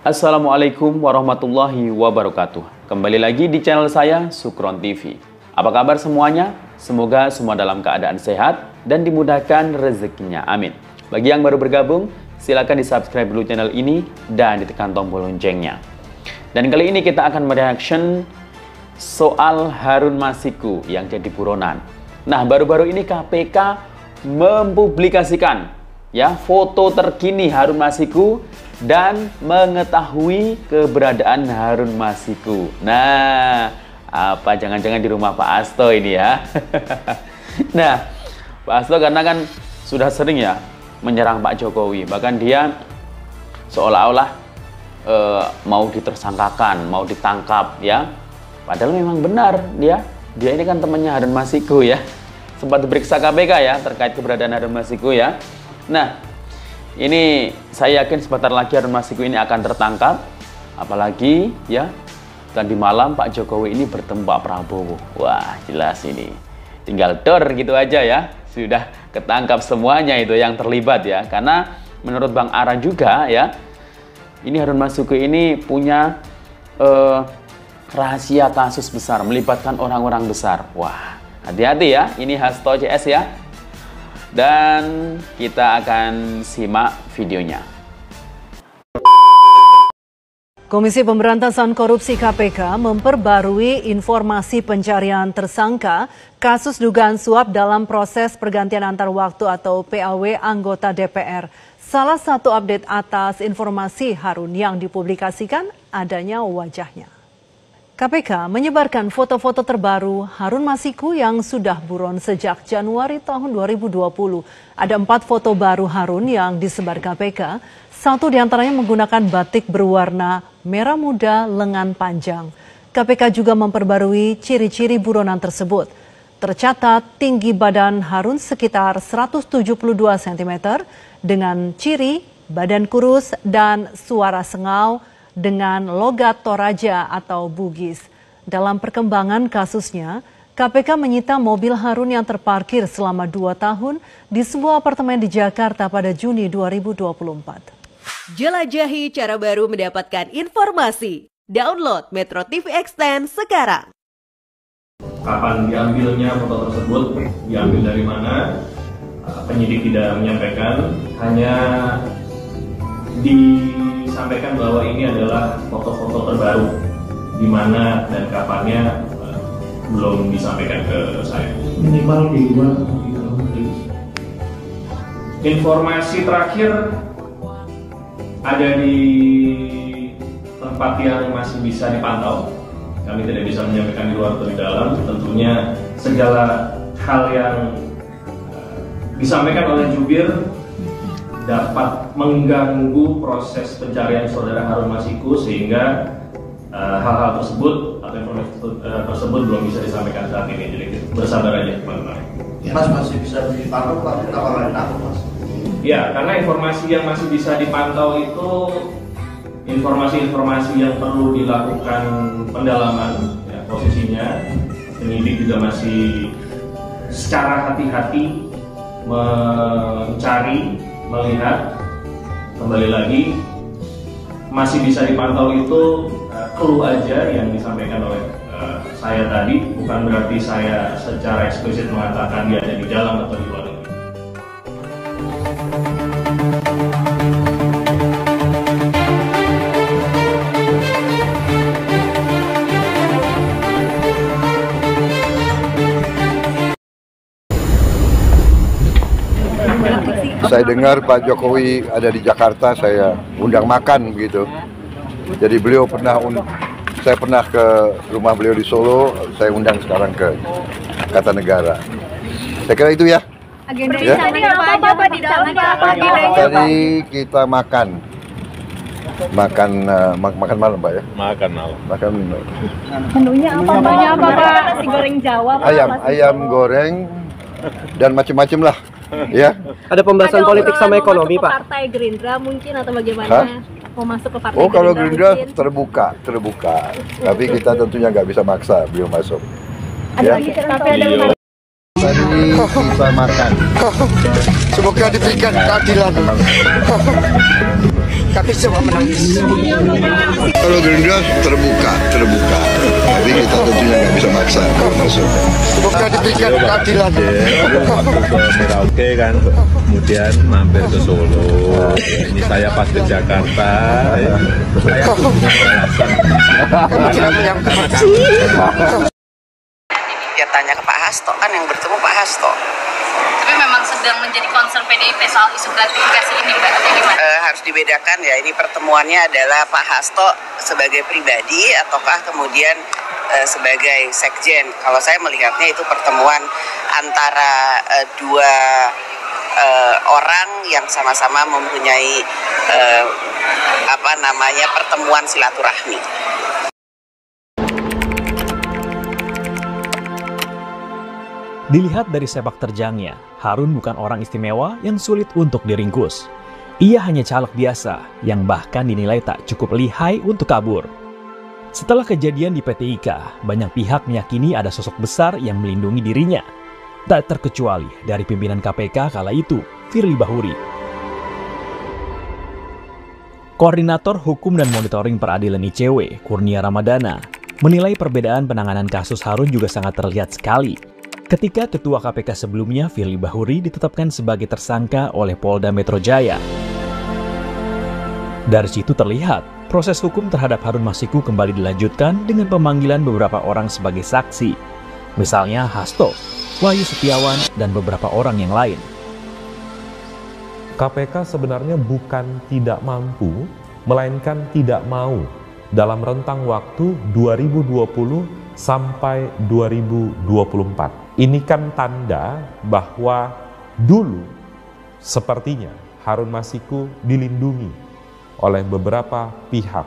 Assalamualaikum warahmatullahi wabarakatuh. Kembali lagi di channel saya, Sukron TV. Apa kabar semuanya? Semoga semua dalam keadaan sehat dan dimudahkan rezekinya. Amin. Bagi yang baru bergabung, silakan di-subscribe dulu channel ini dan ditekan tombol loncengnya. Dan kali ini kita akan mereaction soal Harun Masiku yang jadi buronan. Nah, baru-baru ini KPK mempublikasikan ya foto terkini Harun Masiku dan mengetahui keberadaan Harun Masiku. Nah, apa jangan-jangan di rumah Pak Hasto ini ya? Nah, Pak Hasto karena kan sudah sering ya menyerang Pak Jokowi, bahkan dia seolah-olah mau ditersangkakan, mau ditangkap ya. Padahal memang benar dia ini kan temannya Harun Masiku ya. Sempat diperiksa KPK ya terkait keberadaan Harun Masiku ya. Nah, ini saya yakin sebentar lagi Harun Masiku ini akan tertangkap. Apalagi ya tadi malam Pak Jokowi ini bertemu Pak Prabowo. Wah, jelas ini tinggal dor gitu aja ya, sudah ketangkap semuanya itu yang terlibat ya. Karena menurut Bang Ara juga ya, ini Harun Masiku ini punya rahasia kasus besar, melibatkan orang-orang besar. Wah, hati-hati ya, ini Hasto CS ya. Dan kita akan simak videonya. Komisi Pemberantasan Korupsi KPK memperbarui informasi pencarian tersangka kasus dugaan suap dalam proses pergantian antar waktu atau PAW anggota DPR. Salah satu update atas informasi Harun yang dipublikasikan adanya wajahnya. KPK menyebarkan foto-foto terbaru Harun Masiku yang sudah buron sejak Januari tahun 2020. Ada 4 foto baru Harun yang disebar KPK. Satu diantaranya menggunakan batik berwarna merah muda lengan panjang. KPK juga memperbarui ciri-ciri buronan tersebut. Tercatat tinggi badan Harun sekitar 172 cm dengan ciri badan kurus dan suara sengau dengan logat Toraja atau Bugis. Dalam perkembangan kasusnya, KPK menyita mobil Harun yang terparkir selama 2 tahun di sebuah apartemen di Jakarta pada Juni 2024. Jelajahi cara baru mendapatkan informasi. Download Metro TV Extend sekarang. Kapan diambilnya foto tersebut, diambil dari mana, penyidik tidak menyampaikan, hanya disampaikan bahwa ini adalah foto-foto terbaru, di mana dan kapannya belum disampaikan ke saya. Minimal di luar di dalam negeri. Informasi terakhir ada di tempat yang masih bisa dipantau. Kami tidak bisa menyampaikan di luar atau di dalam. Tentunya segala hal yang disampaikan oleh jubir dapat mengganggu proses pencarian saudara Harun Masiku, sehingga hal-hal tersebut atau informasi tersebut belum bisa disampaikan saat ini. Jadi bersabar aja teman-teman. Mas masih bisa dipantau Pak, kita akan takut Mas. Ya, karena informasi yang masih bisa dipantau itu informasi-informasi yang perlu dilakukan pendalaman ya, posisinya. Penyidik juga masih secara hati-hati mencari, melihat. Kembali lagi masih bisa dipantau itu clue aja yang disampaikan oleh saya tadi, bukan berarti saya secara eksplisit mengatakan dia ada di dalam atau di luar negeri. Saya dengar Pak Jokowi ada di Jakarta, saya undang makan begitu. Jadi beliau saya pernah ke rumah beliau di Solo, saya undang sekarang ke Kartanegara. Saya kira itu ya. Agenda ya? tadi apa Pak di dalam Pak? Tadi kita makan malam Pak ya. Makan malam. Menunya apa Pak? Nasi goreng Jawa Pak. Ayam goreng dan macam-macam lah. Ya. Ada pembahasan politik sama ekonomi Pak. Partai Gerindra mungkin atau bagaimana? Mau masuk ke partai Gerindra? Oh, kalau Gerindra terbuka. Tapi kita tentunya nggak bisa maksa beliau masuk. Ada lagi tapi ada tadi kita makan. Semoga diberikan keadilan. Kami semua menangis. Kalau Gerindra terbuka. Tapi kita tentunya nggak bisa maksa kalau masuk. Semoga diberikan keadilan. Waktu ke Merauke kan, kemudian mampir ke Solo. Ini saya pas ke Jakarta. Saya Ya tanya ke Pak Hasto, kan yang bertemu Pak Hasto. Tapi memang sedang menjadi concern PDIP soal isu gratifikasi ini, Mbak. Harus dibedakan ya, ini pertemuannya adalah Pak Hasto sebagai pribadi ataukah kemudian sebagai sekjen. Kalau saya melihatnya itu pertemuan antara dua orang yang sama-sama mempunyai pertemuan silaturahmi. Dilihat dari sepak terjangnya, Harun bukan orang istimewa yang sulit untuk diringkus. Ia hanya caleg biasa yang bahkan dinilai tak cukup lihai untuk kabur. Setelah kejadian di PT IKA, banyak pihak meyakini ada sosok besar yang melindungi dirinya. Tak terkecuali dari pimpinan KPK kala itu, Firly Bahuri. Koordinator Hukum dan Monitoring Peradilan ICW, Kurnia Ramadana, menilai perbedaan penanganan kasus Harun juga sangat terlihat sekali. Ketika Ketua KPK sebelumnya, Firly Bahuri, ditetapkan sebagai tersangka oleh Polda Metro Jaya. Dari situ terlihat, proses hukum terhadap Harun Masiku kembali dilanjutkan dengan pemanggilan beberapa orang sebagai saksi. Misalnya Hasto, Wahyu Setiawan, dan beberapa orang yang lain. KPK sebenarnya bukan tidak mampu, melainkan tidak mau dalam rentang waktu 2020 sampai 2024. Ini kan tanda bahwa dulu sepertinya Harun Masiku dilindungi oleh beberapa pihak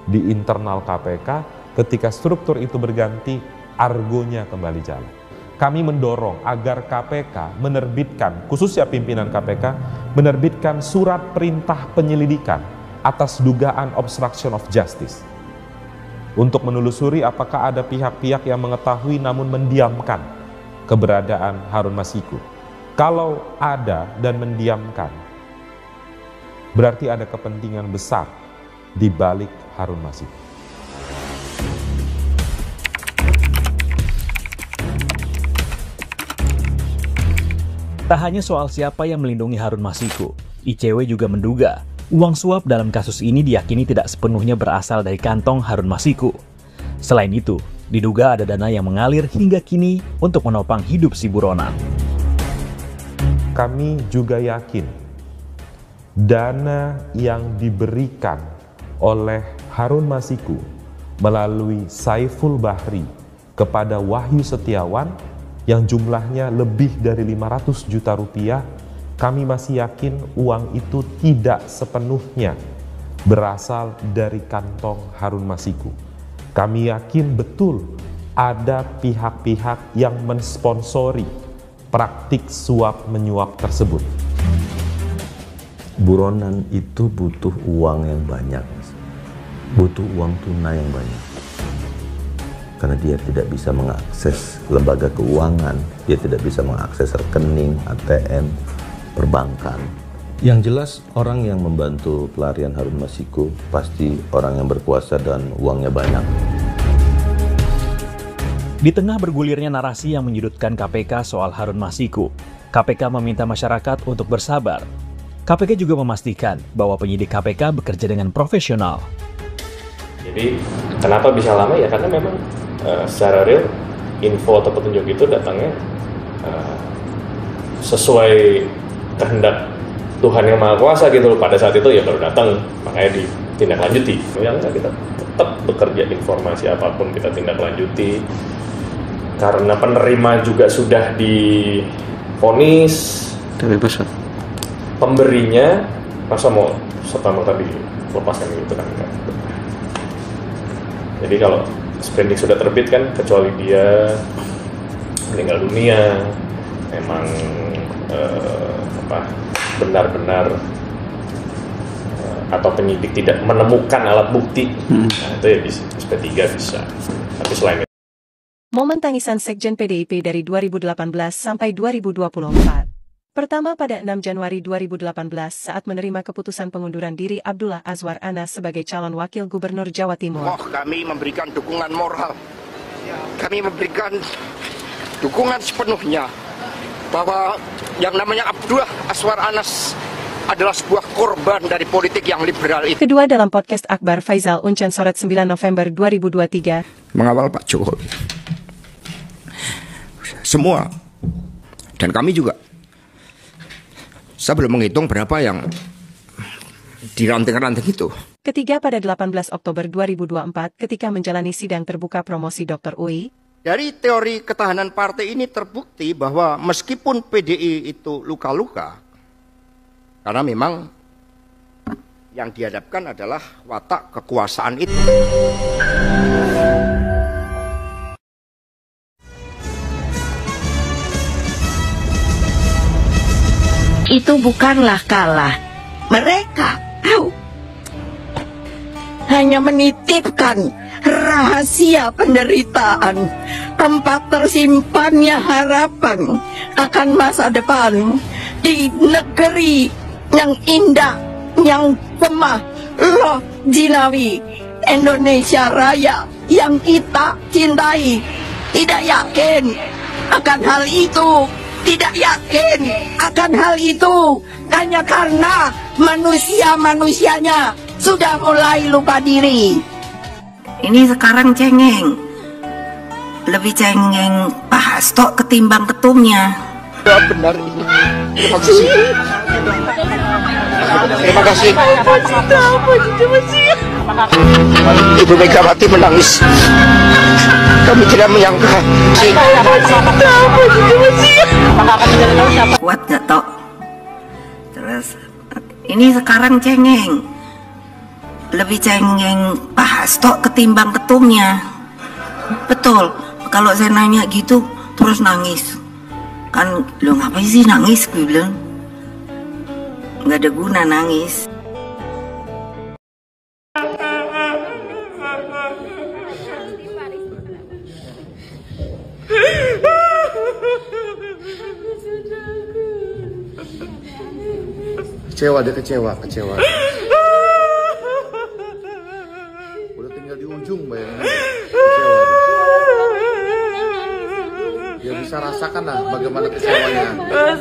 di internal KPK. Ketika struktur itu berganti, argonya kembali jalan. Kami mendorong agar KPK menerbitkan, khususnya pimpinan KPK, menerbitkan surat perintah penyelidikan atas dugaan obstruction of justice. Untuk menelusuri apakah ada pihak-pihak yang mengetahui namun mendiamkan keberadaan Harun Masiku. Kalau ada dan mendiamkan, berarti ada kepentingan besar di balik Harun Masiku. Tak hanya soal siapa yang melindungi Harun Masiku, ICW juga menduga uang suap dalam kasus ini diyakini tidak sepenuhnya berasal dari kantong Harun Masiku. Selain itu, diduga ada dana yang mengalir hingga kini untuk menopang hidup si buronan. Kami juga yakin dana yang diberikan oleh Harun Masiku melalui Saiful Bahri kepada Wahyu Setiawan yang jumlahnya lebih dari 500 juta rupiah, kami masih yakin uang itu tidak sepenuhnya berasal dari kantong Harun Masiku. Kami yakin betul ada pihak-pihak yang mensponsori praktik suap menyuap tersebut. Buronan itu butuh uang yang banyak, butuh uang tunai yang banyak. Karena dia tidak bisa mengakses lembaga keuangan, dia tidak bisa mengakses rekening, ATM, perbankan. Yang jelas orang yang membantu pelarian Harun Masiku pasti orang yang berkuasa dan uangnya banyak. Di tengah bergulirnya narasi yang menyudutkan KPK soal Harun Masiku, KPK meminta masyarakat untuk bersabar. KPK juga memastikan bahwa penyidik KPK bekerja dengan profesional. Jadi kenapa bisa lama ya, karena memang secara real info atau petunjuk itu datangnya sesuai kehendak Tuhan yang Maha Kuasa gitu loh. Pada saat itu ya baru datang, makanya ditindaklanjuti. Yang kita tetap bekerja, informasi apapun kita tindaklanjuti. Karena penerima juga sudah divonis, pemberinya masa mau serta-merta dilepaskan gitu kan enggak. Jadi kalau sprindik sudah terbit kan, kecuali dia meninggal dunia, memang benar-benar atau penyidik tidak menemukan alat bukti, nah, itu ya bisa SP3 bisa. Tapi selain itu, Momen tangisan Sekjen PDIP dari 2018 sampai 2024. Pertama pada 6 Januari 2018 saat menerima keputusan pengunduran diri Abdullah Azwar Anas sebagai calon wakil gubernur Jawa Timur. Kami memberikan dukungan moral. Kami memberikan dukungan sepenuhnya bahwa yang namanya Abdullah Azwar Anas adalah sebuah korban dari politik yang liberal itu. Kedua dalam podcast Akbar Faisal Uncen Soret 9 November 2023. Mengawal Pak Jokowi. Semua. Dan kami juga. Saya belum menghitung berapa yang di ranting-ranting itu. Ketiga pada 18 Oktober 2024 ketika menjalani sidang terbuka promosi Dr. UI. Dari teori ketahanan partai ini terbukti bahwa meskipun PDI itu luka-luka, karena memang yang dihadapkan adalah watak kekuasaan itu. Itu bukanlah kalah. Mereka hanya menitipkan rahasia penderitaan, tempat tersimpannya harapan akan masa depan di negeri yang indah, yang gemah, loh jinawi, Indonesia Raya yang kita cintai. Tidak yakin akan hal itu. Tidak yakin akan hal itu hanya karena manusia-manusianya sudah mulai lupa diri. Ini sekarang cengeng, lebih cengeng Pak Hasto ketimbang ketumnya. Ya benar ini. Terima kasih. Terima kasih. Ibu Megawati menangis. Kami tidak menyangka. Kuat gak toh? Terus ini sekarang cengeng, lebih cengeng Pak Hasto ketimbang ketumnya. Betul. Kalau saya nanya gitu terus nangis. Kan lo ngapain sih nangis, gue bilang. Nggak ada guna nangis. Kecewa, dia kecewa. Udah tinggal di ujung, bayangin. Kecewa. Dia bisa rasakan lah bagaimana kecewanya.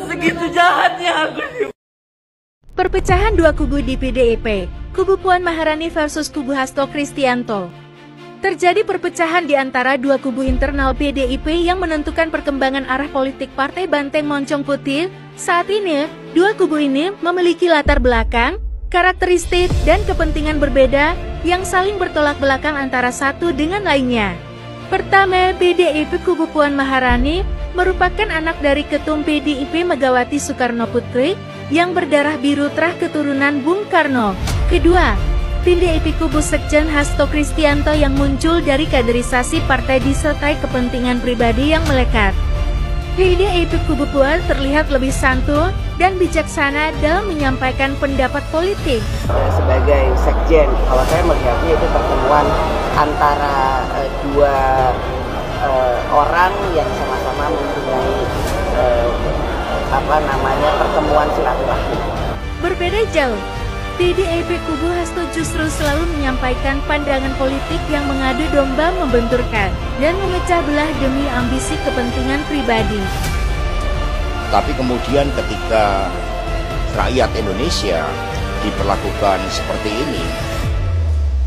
Segitu jahatnya aku. Perpecahan dua kubu di PDIP, kubu Puan Maharani versus kubu Hasto Kristianto. Terjadi perpecahan di antara dua kubu internal PDIP yang menentukan perkembangan arah politik Partai Banteng Moncong Putih. Saat ini, dua kubu ini memiliki latar belakang, karakteristik, dan kepentingan berbeda yang saling bertolak belakang antara satu dengan lainnya. Pertama, PDIP kubu Puan Maharani merupakan anak dari Ketum PDIP Megawati Soekarno Putri yang berdarah biru terah keturunan Bung Karno. Kedua, PDIP kubu Sekjen Hasto Kristianto yang muncul dari kaderisasi partai disertai kepentingan pribadi yang melekat. PDIP kubu Puan terlihat lebih santun dan bijaksana dalam menyampaikan pendapat politik. Sebagai sekjen, kalau saya melihatnya itu pertemuan antara dua orang yang sama-sama mempunyai pertemuan silaturahmi. Berbeda jauh, PDIP kubu Hasto justru selalu menyampaikan pandangan politik yang mengadu domba, membenturkan, dan memecah belah demi ambisi kepentingan pribadi. Tapi kemudian ketika rakyat Indonesia diperlakukan seperti ini,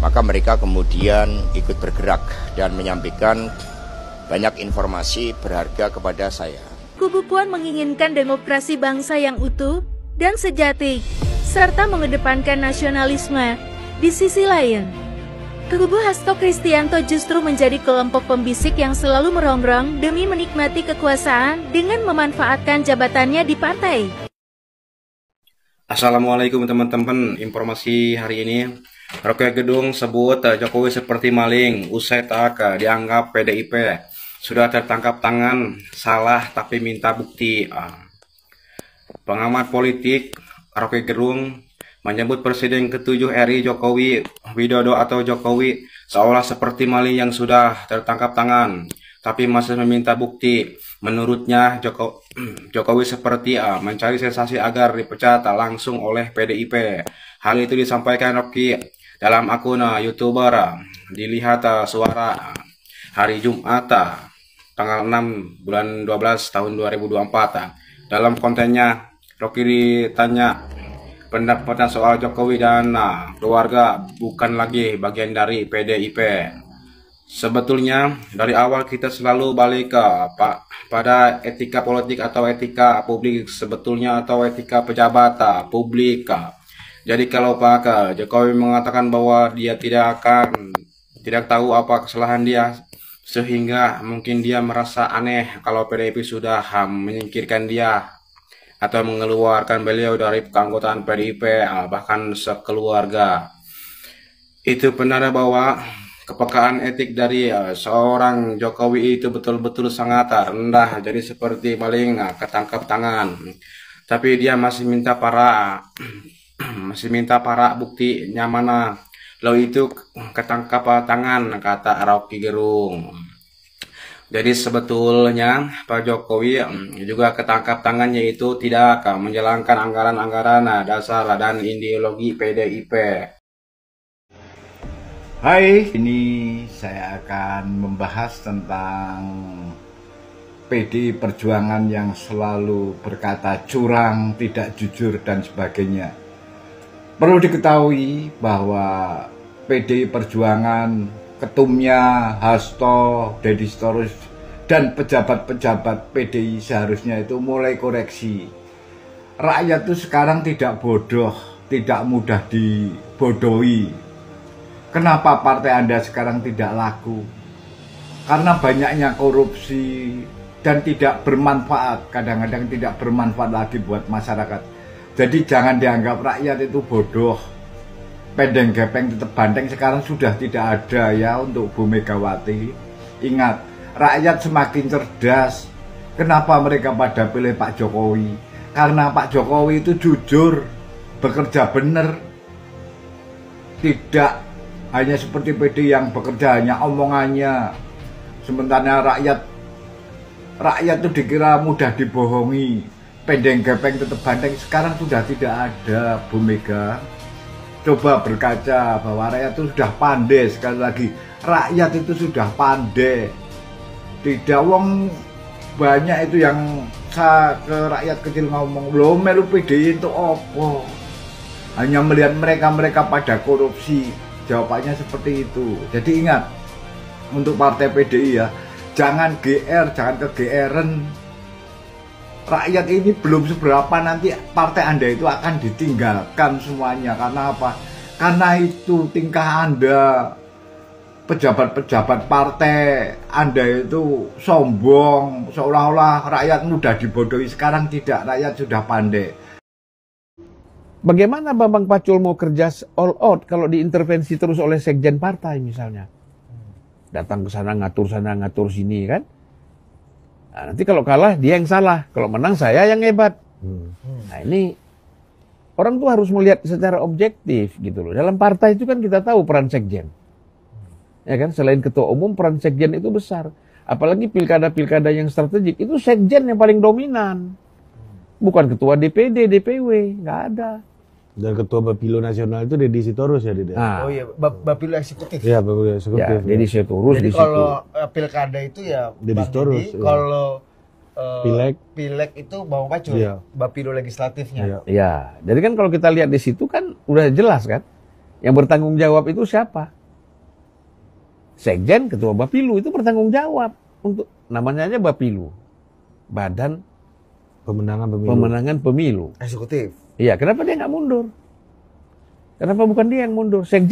maka mereka kemudian ikut bergerak dan menyampaikan banyak informasi berharga kepada saya. Kubu Puan menginginkan demokrasi bangsa yang utuh dan sejati, serta mengedepankan nasionalisme. Di sisi lain, kubu Hasto Kristianto justru menjadi kelompok pembisik yang selalu merongrong demi menikmati kekuasaan dengan memanfaatkan jabatannya di partai. Assalamualaikum teman-teman, informasi hari ini. Roky Gerung sebut Jokowi seperti maling, usai tak dianggap PDIP sudah tertangkap tangan, salah tapi minta bukti. Pengamat politik Roky Gerung menyebut Presiden ke-7 RI Jokowi Widodo atau Jokowi seolah seperti maling yang sudah tertangkap tangan. tapi masih meminta bukti. Menurutnya Jokowi seperti mencari sensasi agar dipecat langsung oleh PDIP. Hal itu disampaikan Rocky dalam akun YouTuber Dilihat Suara hari Jumat tanggal 6 bulan 12 tahun 2024. Dalam kontennya Rocky ditanya pendapatnya soal Jokowi dan keluarga bukan lagi bagian dari PDIP. Sebetulnya dari awal kita selalu balik pada etika politik atau etika publik sebetulnya, atau etika pejabat publik. Jadi kalau Pak Jokowi mengatakan bahwa dia tidak tahu apa kesalahan dia, sehingga mungkin dia merasa aneh kalau PDIP sudah menyingkirkan dia atau mengeluarkan beliau dari keanggotaan PDIP, bahkan sekeluarga. Itu penanda bahwa kepekaan etik dari seorang Jokowi itu betul-betul sangat rendah. Jadi seperti maling ketangkap tangan. Tapi dia masih minta para buktinya mana. Lo itu ketangkap tangan, kata Rocky Gerung. Jadi sebetulnya Pak Jokowi juga ketangkap tangannya itu tidak menjalankan anggaran-anggaran dasar dan ideologi PDIP. Hai, ini saya akan membahas tentang PDI Perjuangan yang selalu berkata curang, tidak jujur, dan sebagainya. Perlu diketahui bahwa PDI Perjuangan, ketumnya Hasto, Deddy Sitorus, dan pejabat-pejabat PDI seharusnya itu mulai koreksi. Rakyat itu sekarang tidak bodoh, tidak mudah dibodohi. Kenapa partai Anda sekarang tidak laku? Karena banyaknya korupsi dan tidak bermanfaat, kadang-kadang tidak bermanfaat lagi buat masyarakat. Jadi jangan dianggap rakyat itu bodoh. Pendeng gepeng tetap banteng sekarang sudah tidak ada ya untuk Bu Megawati. Ingat, rakyat semakin cerdas. Kenapa mereka pada pilih Pak Jokowi? Karena Pak Jokowi itu jujur, bekerja benar. Tidak hanya seperti PD yang bekerja hanya omongannya. Sementara rakyat itu dikira mudah dibohongi. Pendeng gepeng tetap banteng sekarang sudah tidak ada, Bu Mega. Coba berkaca bahwa rakyat itu sudah pandai. Sekali lagi, rakyat itu sudah pandai. Tidak wong banyak itu yang ke rakyat kecil ngomong, lo melu PDI itu opo? Hanya melihat mereka pada korupsi. Jawabannya seperti itu. Jadi ingat, untuk partai PDI ya, jangan GR, jangan kegeeran. Rakyat ini belum seberapa, nanti partai Anda itu akan ditinggalkan semuanya. Karena apa? Karena itu tingkah Anda, pejabat-pejabat partai Anda itu sombong, seolah-olah rakyat mudah dibodohi. Sekarang tidak, rakyat sudah pandai. Bagaimana Bambang Pacul mau kerja all out kalau diintervensi terus oleh sekjen partai misalnya? Datang ke sana, ngatur sini kan? Nah, nanti kalau kalah dia yang salah, kalau menang saya yang hebat. Nah ini orang tuh harus melihat secara objektif gitu loh. Dalam partai itu kan kita tahu peran sekjen, ya kan? Selain ketua umum, peran sekjen itu besar. Apalagi pilkada-pilkada yang strategik itu sekjen yang paling dominan, bukan ketua DPD, DPW, nggak ada. Dan ketua Bapilo Nasional itu Deddy Sitorus ya, Deddy? Oh iya, Bapilo Eksekutif. Iya, Bapilo Eksekutif. Ya, Deddy Sitorus. Jadi kalau pilkada itu ya Deddy Sitorus. Ya. Kalau Pileg itu Bambang Pacul, iya. Bapilo Legislatifnya. Iya. Jadi kan kalau kita lihat di situ kan udah jelas kan, yang bertanggung jawab itu siapa? Sekjen, ketua Bapilo itu bertanggung jawab untuk, namanya aja Bapilo, Badan Pemenangan Pemilu. Eksekutif. Iya, kenapa dia nggak mundur? Kenapa bukan dia yang mundur? Sekjen